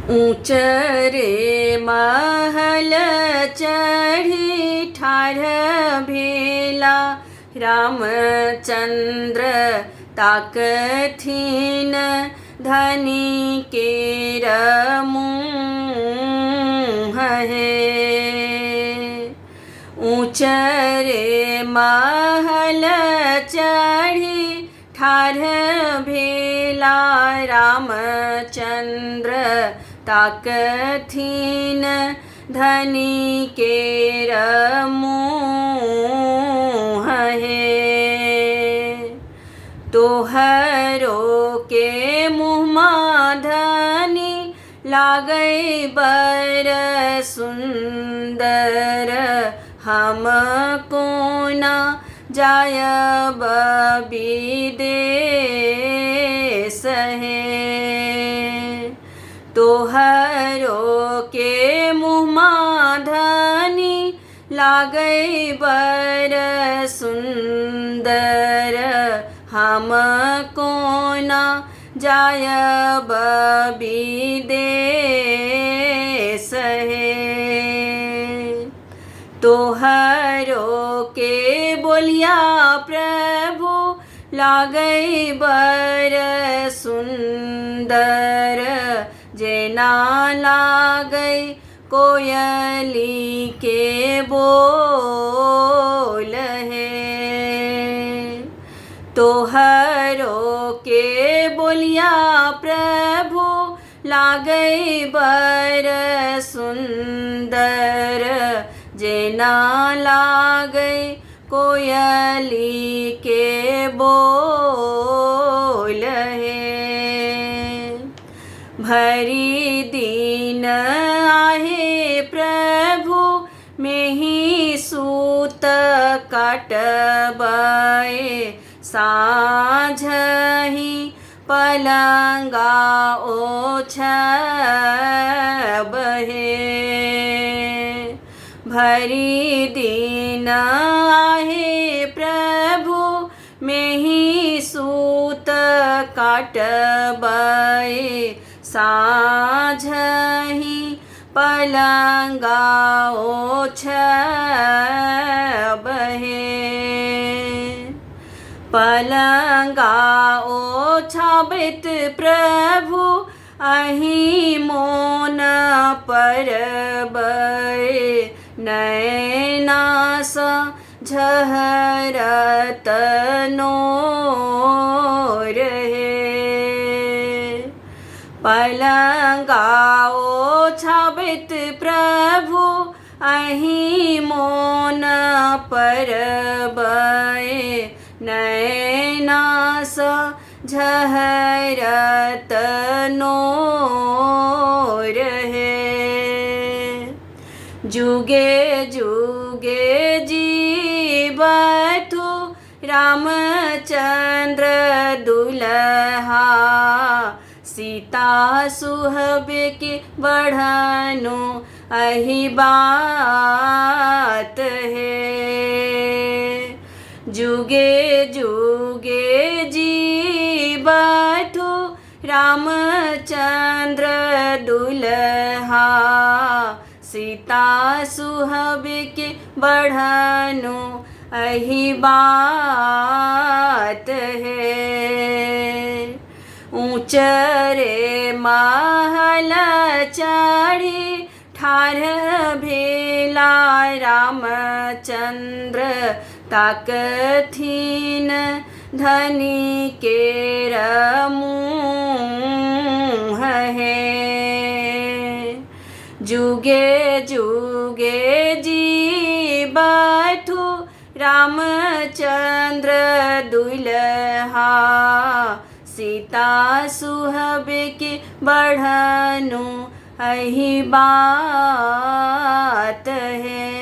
ऊँच रे महल चढ़ी ठाढ़ भेला रामचंद्र ताकथिन धनी केर मुँह हे। ऊँच रे महल चढ़ी ठाढ़ भेला रामचंद्र ताकथिन धनी केर मुँह हे। तोहरो के मुँहमा धनी लागै बर सुंदर हम कोना जायब विदेश हे। तोहरो के मुँहमा धनी लागै बर सुंदर हम कोना जायब विदेश हे। तोहरो के बोलिया प्रभु लागै बर सुंदर जेना लागै कोयली के बोल हे। तोहरो के बोलिया प्रभु लागै बर सुंदर जेना लागै कोयली के बोल हे। भरी दिन आहे प्रभु मेहि सूत काटबै साँझहि पलंगा ओछब हे। भरी दिन आहे प्रभु मेहि सूत काटबै साँझहि पलंगा ओछब हे। पलंगा ओछाबैत प्रभु अहि मोन परबै नैना सँ झरत नोर हे। पलंगा ओछाबैत प्रभु अहि मोन परबै नैना सँ झरत नोर हे। जुगे जुगे जीवथु रामचंद्र दुल्हा सीता सुहब के बढ़नु अहि बात है। जुगे जुगे जीवथु रामचंद्र दुल्हा सीता सुहब के बढ़नु अहि बात है। ऊँच रे महल चढ़ी ठाढ़ भेला रामचंद्र ताकथिन धनी केर मुँह हे। जुगे जुगे जीवथु रामचंद्र दुल्हा सीता सुहब के बढ़नु अहि बात है।